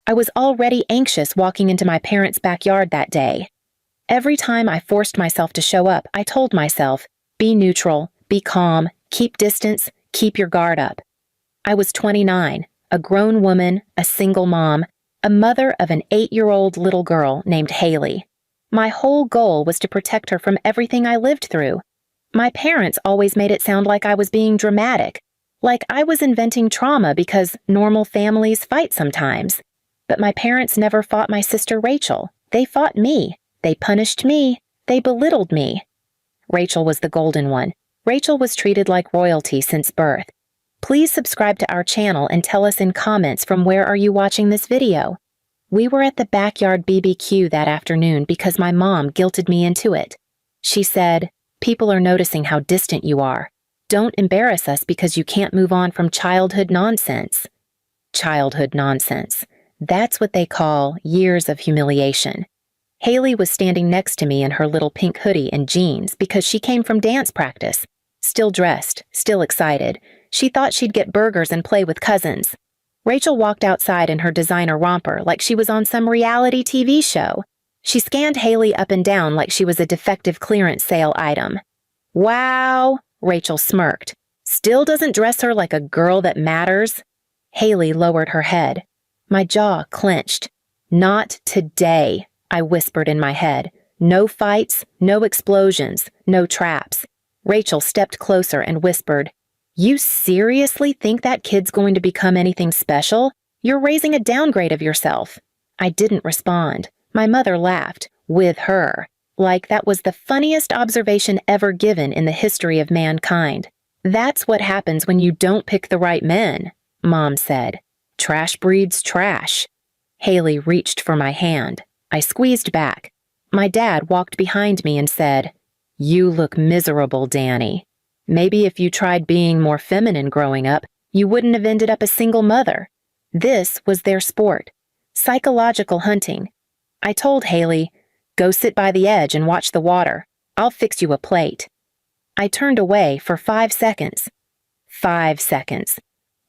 I was already anxious walking into my parents' backyard that day. Every time I forced myself to show up, I told myself, be neutral, be calm, keep distance, keep your guard up. I was 29, a grown woman, a single mom, a mother of an 8-year-old little girl named Haley. My whole goal was to protect her from everything I lived through. My parents always made it sound like I was being dramatic, like I was inventing trauma because normal families fight sometimes. But my parents never fought my sister Rachel. They fought me. They punished me. They belittled me. Rachel was the golden one. Rachel was treated like royalty since birth. Please subscribe to our channel and tell us in comments from where are you watching this video. We were at the backyard BBQ that afternoon because my mom guilted me into it. She said, "People are noticing how distant you are. Don't embarrass us because you can't move on from childhood nonsense." Childhood nonsense. That's what they call years of humiliation. Haley was standing next to me in her little pink hoodie and jeans because she came from dance practice. Still dressed, still excited. She thought she'd get burgers and play with cousins. Rachel walked outside in her designer romper like she was on some reality TV show. She scanned Haley up and down like she was a defective clearance sale item. "Wow," Rachel smirked. "Still doesn't dress her like a girl that matters." Haley lowered her head. My jaw clenched. "Not today," I whispered in my head. "No fights, no explosions, no traps." Rachel stepped closer and whispered, "You seriously think that kid's going to become anything special? You're raising a downgrade of yourself." I didn't respond. My mother laughed, with her, like that was the funniest observation ever given in the history of mankind. "That's what happens when you don't pick the right men," Mom said. "Trash breeds trash." Haley reached for my hand. I squeezed back. My dad walked behind me and said, "You look miserable, Danny. Maybe if you tried being more feminine growing up, you wouldn't have ended up a single mother." This was their sport. Psychological hunting. I told Haley, "Go sit by the edge and watch the water. I'll fix you a plate." I turned away for 5 seconds. 5 seconds.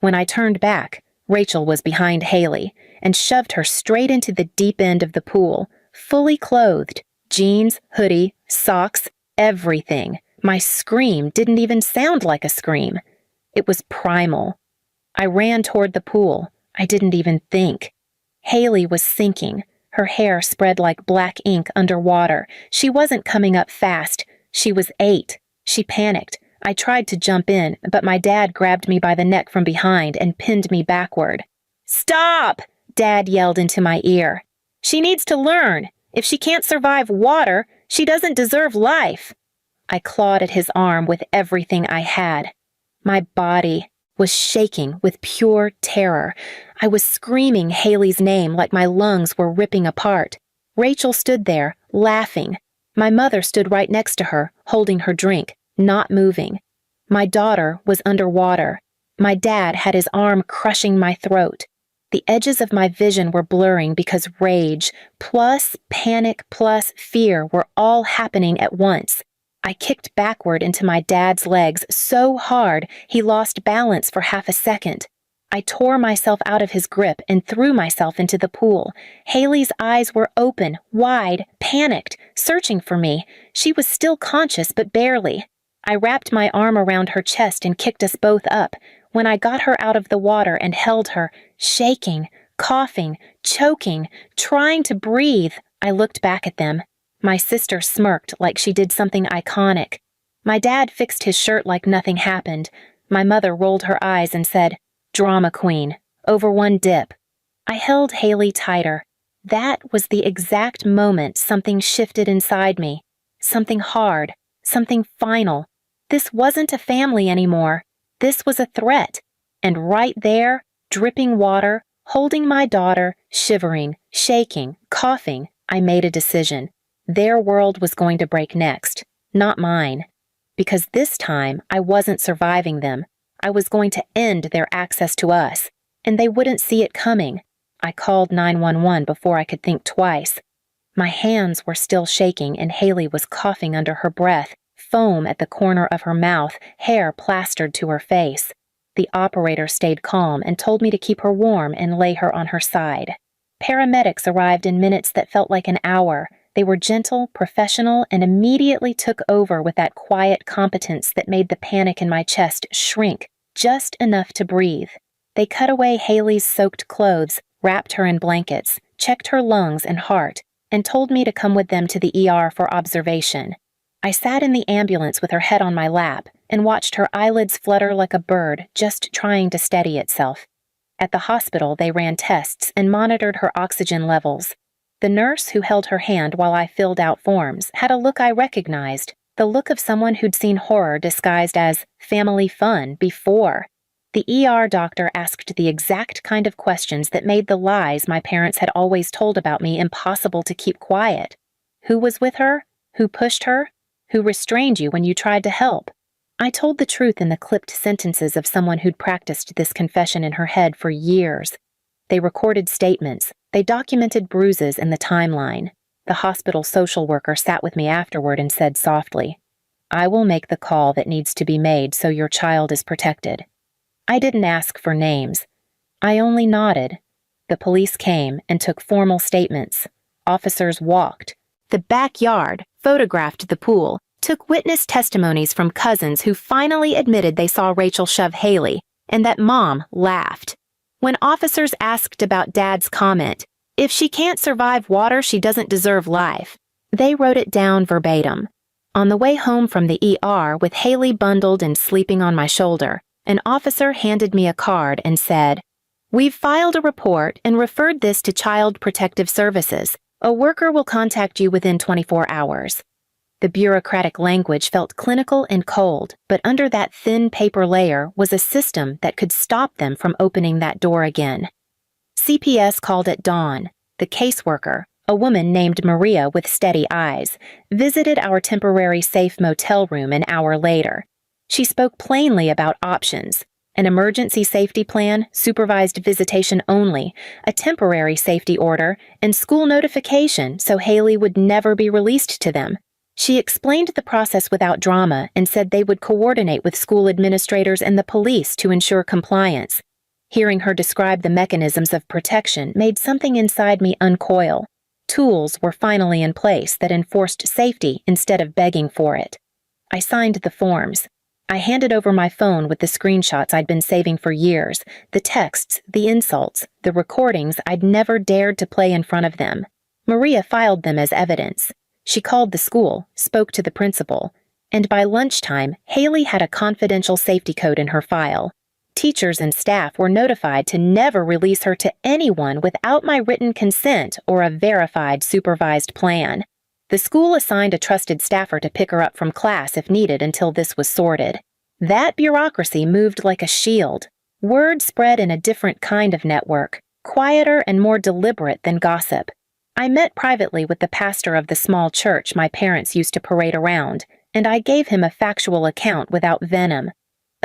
When I turned back, Rachel was behind Haley and shoved her straight into the deep end of the pool, fully clothed, jeans, hoodie, socks, everything. My scream didn't even sound like a scream. It was primal. I ran toward the pool. I didn't even think. Haley was sinking. Her hair spread like black ink underwater. She wasn't coming up fast. She was 8. She panicked. I tried to jump in, but my dad grabbed me by the neck from behind and pinned me backward. "Stop!" Dad yelled into my ear. "She needs to learn. If she can't survive water, she doesn't deserve life." I clawed at his arm with everything I had. My body was shaking with pure terror. I was screaming Haley's name like my lungs were ripping apart. Rachel stood there, laughing. My mother stood right next to her, holding her drink, not moving. My daughter was underwater. My dad had his arm crushing my throat. The edges of my vision were blurring because rage, plus panic, plus fear were all happening at once. I kicked backward into my dad's legs so hard he lost balance for half a second. I tore myself out of his grip and threw myself into the pool. Haley's eyes were open, wide, panicked, searching for me. She was still conscious, but barely. I wrapped my arm around her chest and kicked us both up. When I got her out of the water and held her, shaking, coughing, choking, trying to breathe, I looked back at them. My sister smirked like she did something iconic. My dad fixed his shirt like nothing happened. My mother rolled her eyes and said, "Drama queen, over one dip." I held Haley tighter. That was the exact moment something shifted inside me. Something hard, something final. This wasn't a family anymore. This was a threat. And right there, dripping water, holding my daughter, shivering, shaking, coughing, I made a decision. Their world was going to break next, not mine. Because this time, I wasn't surviving them. I was going to end their access to us, and they wouldn't see it coming. I called 911 before I could think twice. My hands were still shaking, and Haley was coughing under her breath, foam at the corner of her mouth, hair plastered to her face. The operator stayed calm and told me to keep her warm and lay her on her side. Paramedics arrived in minutes that felt like an hour. They were gentle, professional, and immediately took over with that quiet competence that made the panic in my chest shrink just enough to breathe. They cut away Haley's soaked clothes, wrapped her in blankets, checked her lungs and heart, and told me to come with them to the ER for observation. I sat in the ambulance with her head on my lap and watched her eyelids flutter like a bird just trying to steady itself. At the hospital, they ran tests and monitored her oxygen levels. The nurse who held her hand while I filled out forms had a look I recognized, the look of someone who'd seen horror disguised as family fun before. The ER doctor asked the exact kind of questions that made the lies my parents had always told about me impossible to keep quiet. Who was with her? Who pushed her? Who restrained you when you tried to help? I told the truth in the clipped sentences of someone who'd practiced this confession in her head for years. They recorded statements. They documented bruises in the timeline. The hospital social worker sat with me afterward and said softly, "I will make the call that needs to be made so your child is protected." I didn't ask for names. I only nodded. The police came and took formal statements. Officers walked the backyard, photographed the pool, took witness testimonies from cousins who finally admitted they saw Rachel shove Haley, and that Mom laughed. When officers asked about Dad's comment, "If she can't survive water, she doesn't deserve life," they wrote it down verbatim. On the way home from the ER with Haley bundled and sleeping on my shoulder, an officer handed me a card and said, "We've filed a report and referred this to Child Protective Services. A worker will contact you within 24 hours. The bureaucratic language felt clinical and cold, but under that thin paper layer was a system that could stop them from opening that door again. CPS called at dawn. The caseworker, a woman named Maria with steady eyes, visited our temporary safe motel room an hour later. She spoke plainly about options: an emergency safety plan, supervised visitation only, a temporary safety order, and school notification so Haley would never be released to them. She explained the process without drama and said they would coordinate with school administrators and the police to ensure compliance. Hearing her describe the mechanisms of protection made something inside me uncoil. Tools were finally in place that enforced safety instead of begging for it. I signed the forms. I handed over my phone with the screenshots I'd been saving for years, the texts, the insults, the recordings I'd never dared to play in front of them. Maria filed them as evidence. She called the school, spoke to the principal, and by lunchtime, Haley had a confidential safety code in her file. Teachers and staff were notified to never release her to anyone without my written consent or a verified supervised plan. The school assigned a trusted staffer to pick her up from class if needed until this was sorted. That bureaucracy moved like a shield. Word spread in a different kind of network, quieter and more deliberate than gossip. I met privately with the pastor of the small church my parents used to parade around, and I gave him a factual account without venom.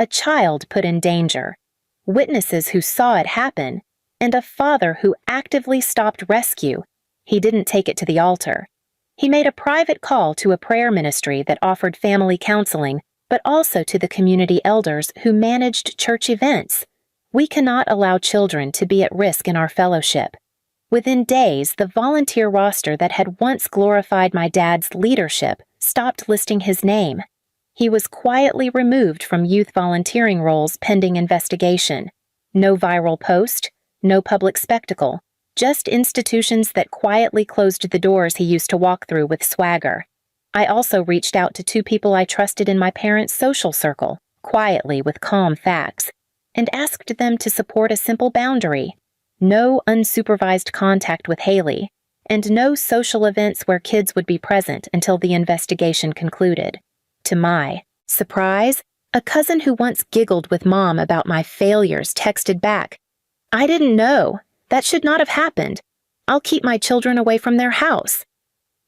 A child put in danger, witnesses who saw it happen, and a father who actively stopped rescue. He didn't take it to the altar. He made a private call to a prayer ministry that offered family counseling, but also to the community elders who managed church events. We cannot allow children to be at risk in our fellowship. Within days, the volunteer roster that had once glorified my dad's leadership stopped listing his name. He was quietly removed from youth volunteering roles pending investigation. No viral post, no public spectacle, just institutions that quietly closed the doors he used to walk through with swagger. I also reached out to two people I trusted in my parents' social circle, quietly with calm facts, and asked them to support a simple boundary: no unsupervised contact with Haley, and no social events where kids would be present until the investigation concluded. To my surprise, a cousin who once giggled with Mom about my failures texted back, "I didn't know. That should not have happened. I'll keep my children away from their house."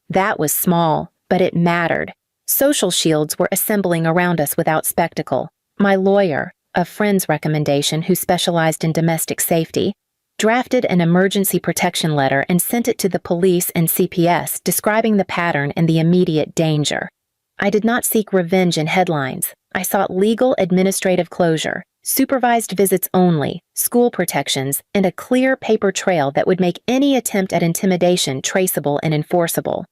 That was small, but it mattered. Social shields were assembling around us without spectacle. My lawyer, a friend's recommendation who specialized in domestic safety, drafted an emergency protection letter and sent it to the police and CPS describing the pattern and the immediate danger. I did not seek revenge in headlines. I sought legal administrative closure, supervised visits only, school protections, and a clear paper trail that would make any attempt at intimidation traceable and enforceable.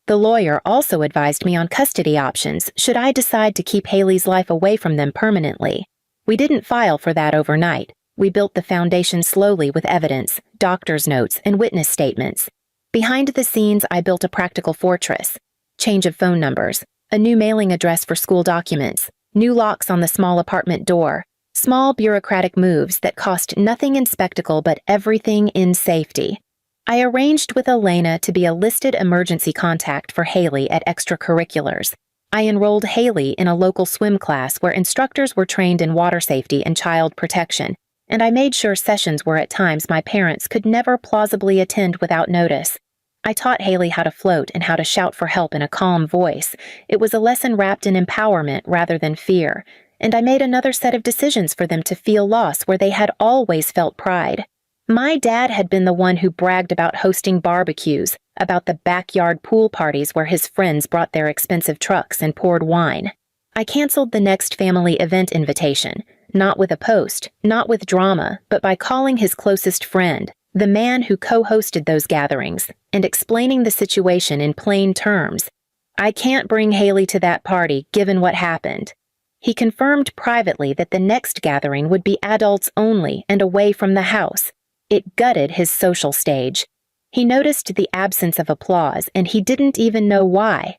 The lawyer also advised me on custody options should I decide to keep Haley's life away from them permanently. We didn't file for that overnight. We built the foundation slowly with evidence, doctor's notes, and witness statements. Behind the scenes, I built a practical fortress. Change of phone numbers, a new mailing address for school documents, new locks on the small apartment door, small bureaucratic moves that cost nothing in spectacle but everything in safety. I arranged with Elena to be a listed emergency contact for Haley at extracurriculars. I enrolled Haley in a local swim class where instructors were trained in water safety and child protection, and I made sure sessions were at times my parents could never plausibly attend without notice. I taught Haley how to float and how to shout for help in a calm voice. It was a lesson wrapped in empowerment rather than fear, and I made another set of decisions for them to feel loss where they had always felt pride. My dad had been the one who bragged about hosting barbecues, about the backyard pool parties where his friends brought their expensive trucks and poured wine. I canceled the next family event invitation, not with a post, not with drama, but by calling his closest friend, the man who co-hosted those gatherings, and explaining the situation in plain terms. I can't bring Haley to that party, given what happened. He confirmed privately that the next gathering would be adults only and away from the house. It gutted his social stage. He noticed the absence of applause, and he didn't even know why.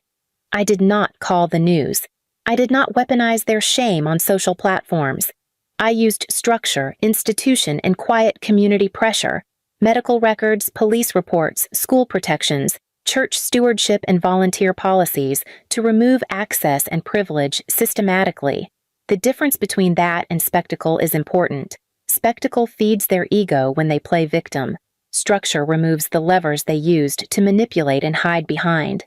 I did not call the news. I did not weaponize their shame on social platforms. I used structure, institution, and quiet community pressure, medical records, police reports, school protections, church stewardship, and volunteer policies to remove access and privilege systematically. The difference between that and spectacle is important. Spectacle feeds their ego when they play victim. Structure removes the levers they used to manipulate and hide behind.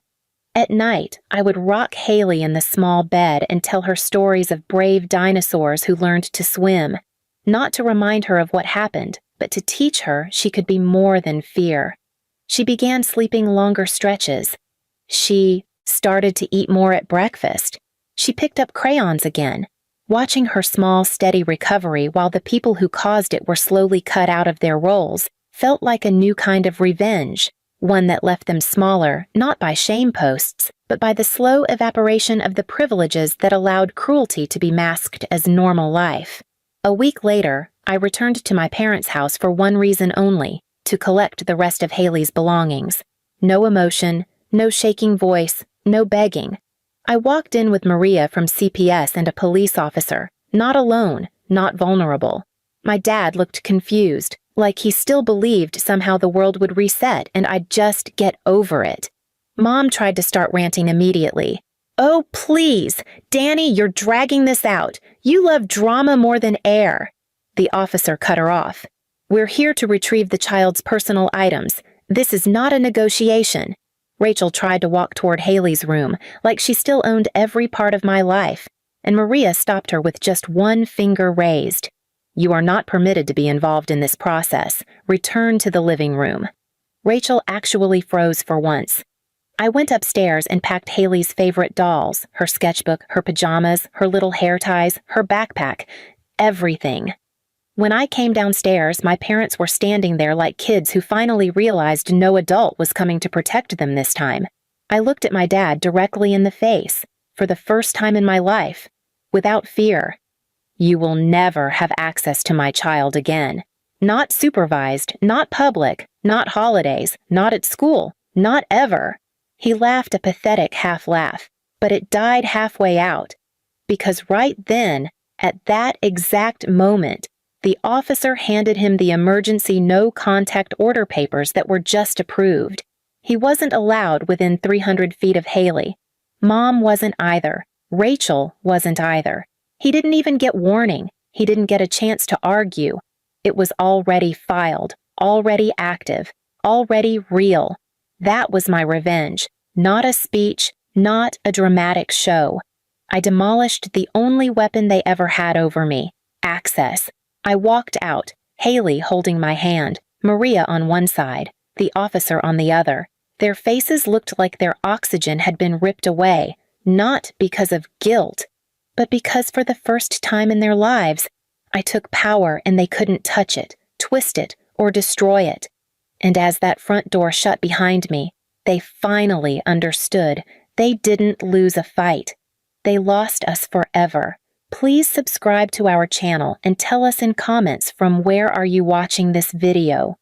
At night, I would rock Haley in the small bed and tell her stories of brave dinosaurs who learned to swim, not to remind her of what happened, but to teach her she could be more than fear. She began sleeping longer stretches. She started to eat more at breakfast. She picked up crayons again. Watching her small, steady recovery while the people who caused it were slowly cut out of their roles felt like a new kind of revenge, one that left them smaller, not by shame posts, but by the slow evaporation of the privileges that allowed cruelty to be masked as normal life. A week later, I returned to my parents' house for one reason only, to collect the rest of Haley's belongings. No emotion, no shaking voice, no begging. I walked in with Maria from CPS and a police officer, not alone, not vulnerable. My dad looked confused, like he still believed somehow the world would reset and I'd just get over it. Mom tried to start ranting immediately. "Oh, please, Danny, you're dragging this out. You love drama more than air." The officer cut her off. "We're here to retrieve the child's personal items. This is not a negotiation." Rachel tried to walk toward Haley's room, like she still owned every part of my life, and Maria stopped her with just one finger raised. "You are not permitted to be involved in this process. Return to the living room." Rachel actually froze for once. I went upstairs and packed Haley's favorite dolls, her sketchbook, her pajamas, her little hair ties, her backpack, everything. When I came downstairs, my parents were standing there like kids who finally realized no adult was coming to protect them this time. I looked at my dad directly in the face, for the first time in my life, without fear. "You will never have access to my child again. Not supervised, not public, not holidays, not at school, not ever." He laughed a pathetic half-laugh, but it died halfway out. Because right then, at that exact moment, the officer handed him the emergency no-contact order papers that were just approved. He wasn't allowed within 300 feet of Haley. Mom wasn't either. Rachel wasn't either. He didn't even get warning. He didn't get a chance to argue. It was already filed, already active, already real. That was my revenge. Not a speech, not a dramatic show. I demolished the only weapon they ever had over me, access. I walked out, Haley holding my hand, Maria on one side, the officer on the other. Their faces looked like their oxygen had been ripped away, not because of guilt, but because for the first time in their lives, I took power and they couldn't touch it, twist it, or destroy it. And as that front door shut behind me, they finally understood. They didn't lose a fight. They lost us forever. Please subscribe to our channel and tell us in comments from where are you watching this video.